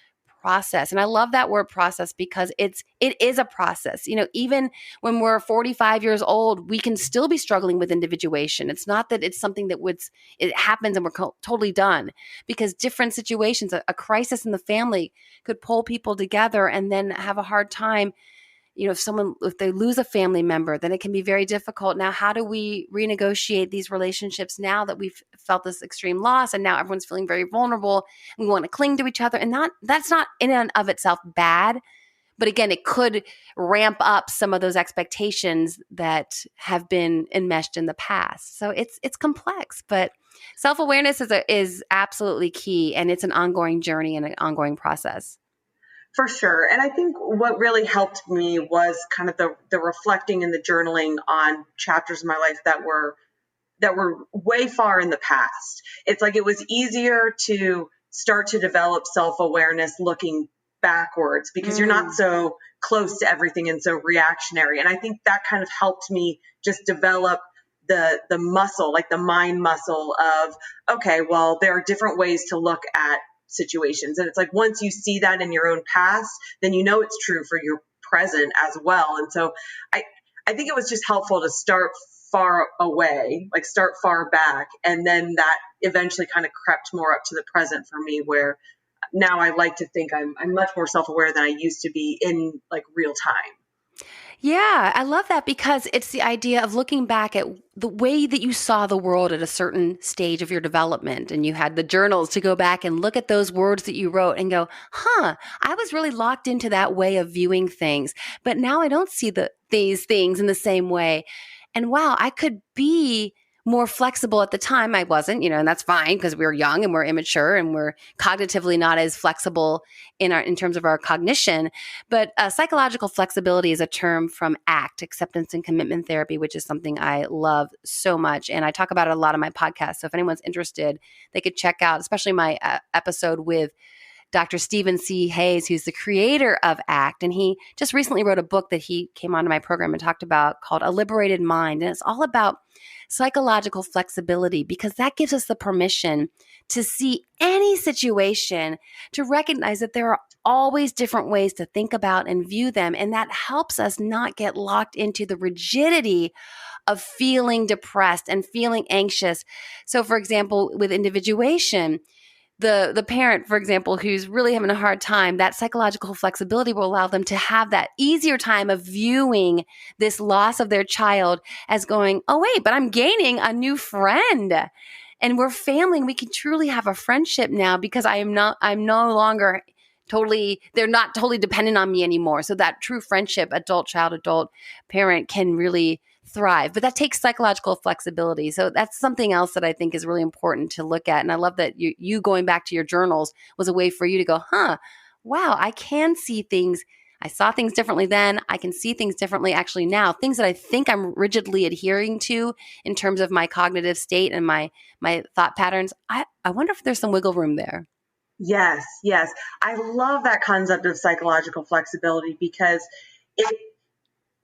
process. And I love that word process because it is a process. Even when we're 45 years old, we can still be struggling with individuation. It's not that it's something that it happens and we're totally done, because different situations, a crisis in the family could pull people together and then have a hard time. If they lose a family member, then it can be very difficult. Now, how do we renegotiate these relationships now that we've felt this extreme loss and now everyone's feeling very vulnerable and we want to cling to each other? And that's not in and of itself bad. But again, it could ramp up some of those expectations that have been enmeshed in the past. So it's complex, but self-awareness is absolutely key, and it's an ongoing journey and an ongoing process. For sure. And I think what really helped me was kind of the reflecting and the journaling on chapters of my life that were way far in the past. It's like it was easier to start to develop self-awareness looking backwards because you're not Mm. so close to everything and so reactionary. And I think that kind of helped me just develop the muscle, like the mind muscle of, okay, well, there are different ways to look at situations. And it's like once you see that in your own past, then you know it's true for your present as well. And so I think it was just helpful to start far away, like start far back. And then that eventually kind of crept more up to the present for me, where now I like to think I'm much more self-aware than I used to be in like real time. Yeah, I love that because it's the idea of looking back at the way that you saw the world at a certain stage of your development. And you had the journals to go back and look at those words that you wrote and go, I was really locked into that way of viewing things. But now I don't see these things in the same way. And wow, I could be more flexible. At the time I wasn't, and that's fine because we were young and we're immature and we're cognitively not as flexible in terms of our cognition. But psychological flexibility is a term from ACT, acceptance and commitment therapy, which is something I love so much. And I talk about it a lot on my podcast. So if anyone's interested, they could check out, especially my episode with Dr. Stephen C. Hayes, who's the creator of ACT. And he just recently wrote a book that he came onto my program and talked about called A Liberated Mind. And it's all about psychological flexibility because that gives us the permission to see any situation, to recognize that there are always different ways to think about and view them. And that helps us not get locked into the rigidity of feeling depressed and feeling anxious. So, for example, with individuation, the parent, for example, who's really having a hard time, that psychological flexibility will allow them to have that easier time of viewing this loss of their child as going, oh, wait, but I'm gaining a new friend. And we're family, and we can truly have a friendship now because I'm no longer they're not totally dependent on me anymore. So that true friendship, adult, child, adult, parent can really thrive. But that takes psychological flexibility. So that's something else that I think is really important to look at. And I love that you going back to your journals was a way for you to go, wow, I can see things. I saw things differently then. I can see things differently actually now. Things that I think I'm rigidly adhering to in terms of my cognitive state and my thought patterns. I wonder if there's some wiggle room there. Yes, yes. I love that concept of psychological flexibility because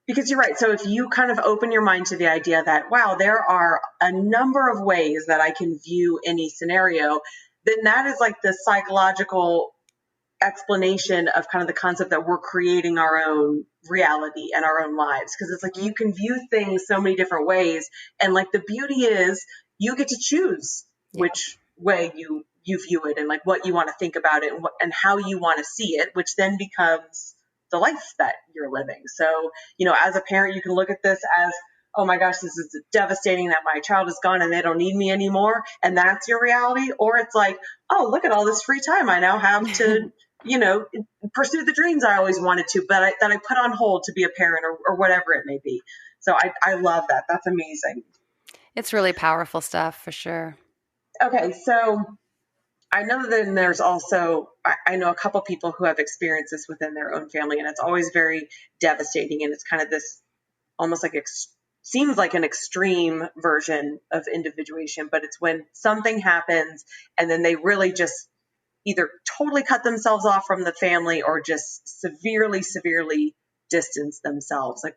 you're right. So if you kind of open your mind to the idea that, wow, there are a number of ways that I can view any scenario, then that is like the psychological explanation of kind of the concept that we're creating our own reality and our own lives. Because it's like you can view things so many different ways. And like the beauty is you get to choose which way you view it and like what you want to think about it and how you want to see it, which then becomes the life that you're living. So, as a parent, you can look at this as, oh my gosh, this is devastating that my child is gone and they don't need me anymore. And that's your reality. Or it's like, oh, look at all this free time I now have to, pursue the dreams I always wanted to, but that I put on hold to be a parent or whatever it may be. So I love that. That's amazing. It's really powerful stuff for sure. Okay. So I know that there's also, I know a couple people who have experienced this within their own family, and it's always very devastating. And it's kind of this almost like seems like an extreme version of individuation, but it's when something happens and then they really just either totally cut themselves off from the family or just severely, severely distance themselves. Like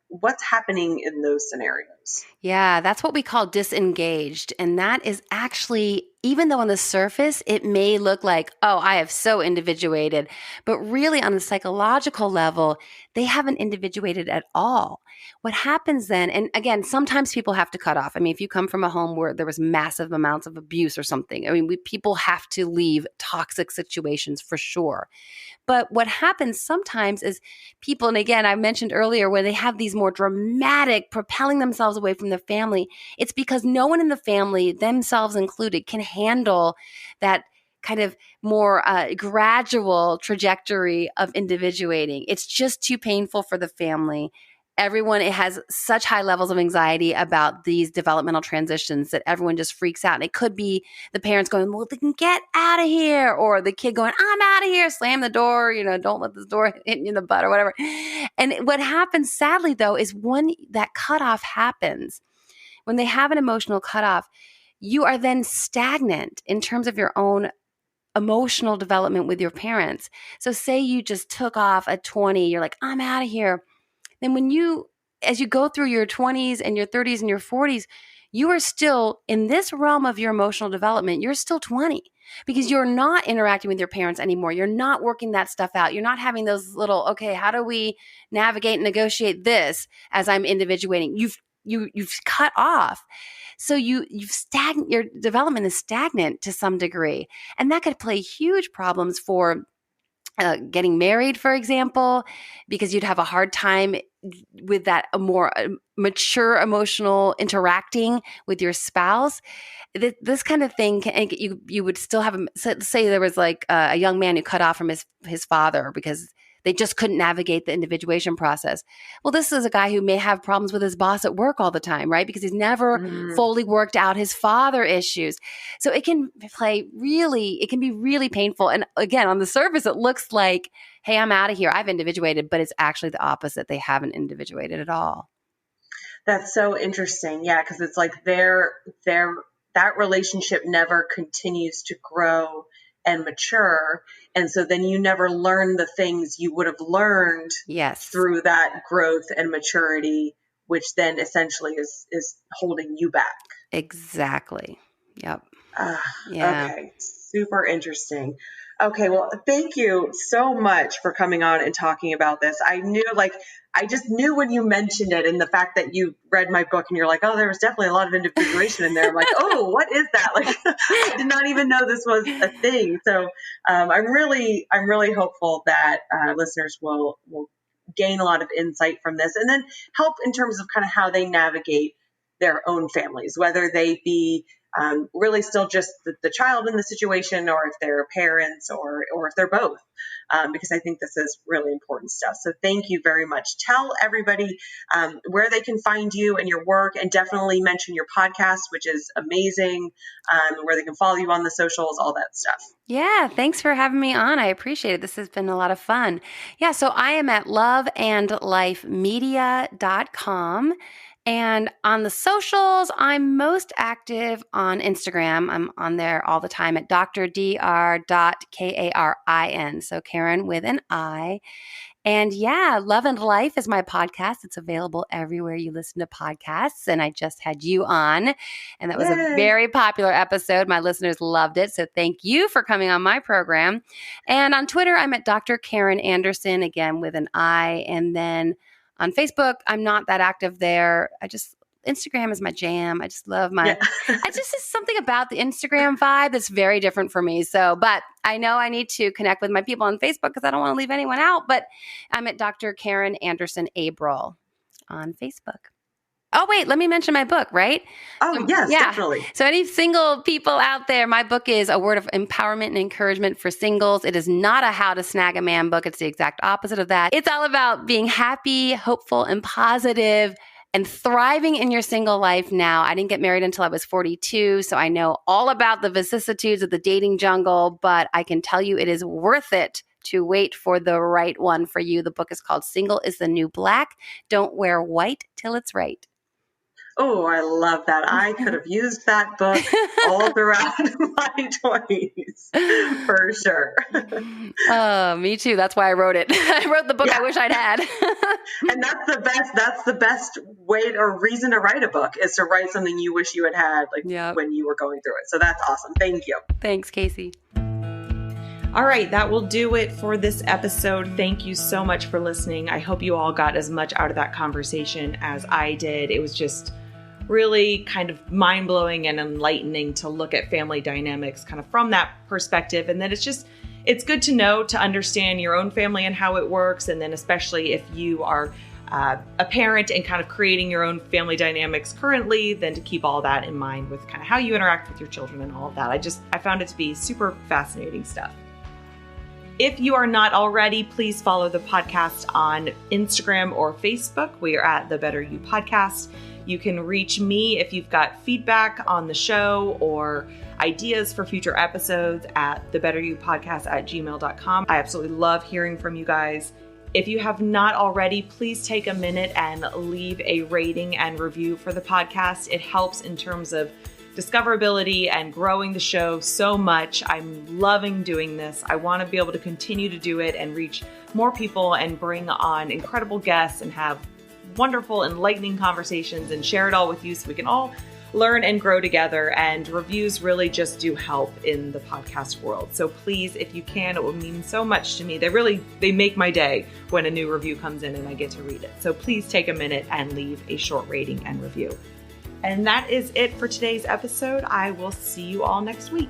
what's happening in those scenarios? Yeah, that's what we call disengaged. And that is actually, even though on the surface, it may look like, oh, I have so individuated, but really on the psychological level, they haven't individuated at all. What happens then, and again, sometimes people have to cut off. I mean, if you come from a home where there was massive amounts of abuse or something, I mean, people have to leave toxic situations for sure. But what happens sometimes is people, and again, I mentioned earlier, when they have these more dramatic propelling themselves away from the family, it's because no one in the family, themselves included, can handle that kind of more gradual trajectory of individuating. It's just too painful for the family. Everyone, it has such high levels of anxiety about these developmental transitions that everyone just freaks out. And it could be the parents going, well, they can get out of here. Or the kid going, I'm out of here, slam the door, don't let this door hit you in the butt or whatever. And what happens sadly though, is when that cutoff happens, when they have an emotional cutoff, you are then stagnant in terms of your own emotional development with your parents. So say you just took off at 20, you're like, I'm out of here. Then as you go through your 20s and your 30s and your 40s, you are still in this realm of your emotional development. You're still 20 because you're not interacting with your parents anymore. You're not working that stuff out. You're not having those little, okay, how do we navigate and negotiate this as I'm individuating? You've cut off. So your development is stagnant to some degree. And that could play huge problems for getting married, for example, because you'd have a hard time with that more mature emotional interacting with your spouse. This kind of thing, you would still have, say there was like a young man who cut off from his father because they just couldn't navigate the individuation process. Well, this is a guy who may have problems with his boss at work all the time, right? Because he's never fully worked out his father issues. So it can be really painful. And again, on the surface, it looks like, hey, I'm out of here. I've individuated, but it's actually the opposite. They haven't individuated at all. That's so interesting. Yeah, because it's like that relationship never continues to grow and mature. And so then you never learn the things you would have learned through that growth and maturity, which then essentially is holding you back. Exactly. Yep. Okay. Super interesting. Okay, well, thank you so much for coming on and talking about this. I just knew when you mentioned it, and the fact that you read my book and you're like, oh, there was definitely a lot of individuation in there. I'm like, oh, what is that? Like, I did not even know this was a thing. So I'm really hopeful that listeners will gain a lot of insight from this, and then help in terms of kind of how they navigate their own families, whether they be really still just the child in the situation, or if they're parents, or if they're both, because I think this is really important stuff. So thank you very much. Tell everybody where they can find you and your work, and definitely mention your podcast, which is amazing, where they can follow you on the socials, all that stuff. Yeah, thanks for having me on. I appreciate it. This has been a lot of fun. Yeah, so I am at loveandlifemedia.com. And on the socials, I'm most active on Instagram. I'm on there all the time at drdr.karin. So Karin with an I. And yeah, Love and Life is my podcast. It's available everywhere you listen to podcasts. And I just had you on, and that was a very popular episode. My listeners loved it. So thank you for coming on my program. And on Twitter, I'm at Dr. Karin Anderson, again with an I. And then on Facebook, I'm not that active there. Instagram is my jam. I just love it's something about the Instagram vibe that's very different for me. So, but I know I need to connect with my people on Facebook because I don't want to leave anyone out, but I'm at Dr. Karin Anderson Abrell on Facebook. Oh, wait, let me mention my book, right? Oh, yes, definitely. So any single people out there, my book is a word of empowerment and encouragement for singles. It is not a how to snag a man book. It's the exact opposite of that. It's all about being happy, hopeful, and positive, and thriving in your single life now. I didn't get married until I was 42, so I know all about the vicissitudes of the dating jungle, but I can tell you it is worth it to wait for the right one for you. The book is called Single is the New Black. Don't wear white till it's right. Oh, I love that. I could have used that book all throughout my 20s, for sure. Oh, me too. That's why I wrote it. I wrote the book I wish I'd had. And that's the best way or reason to write a book, is to write something you wish you had when you were going through it. So that's awesome. Thank you. Thanks, Casey. All right, that will do it for this episode. Thank you so much for listening. I hope you all got as much out of that conversation as I did. It was just really kind of mind-blowing and enlightening to look at family dynamics kind of from that perspective. And then it's good to know, to understand your own family and how it works. And then especially if you are a parent and kind of creating your own family dynamics currently, then to keep all that in mind with kind of how you interact with your children and all of that. I found it to be super fascinating stuff. If you are not already, please follow the podcast on Instagram or Facebook. We are at The Better You Podcast. You can reach me if you've got feedback on the show or ideas for future episodes at thebetteryoupodcast@gmail.com. I absolutely love hearing from you guys. If you have not already, please take a minute and leave a rating and review for the podcast. It helps in terms of discoverability and growing the show so much. I'm loving doing this. I want to be able to continue to do it and reach more people and bring on incredible guests and have wonderful, enlightening conversations and share it all with you so we can all learn and grow together. And reviews really just do help in the podcast world. So please, if you can, it will mean so much to me. They make my day when a new review comes in and I get to read it. So please take a minute and leave a short rating and review. And that is it for today's episode. I will see you all next week.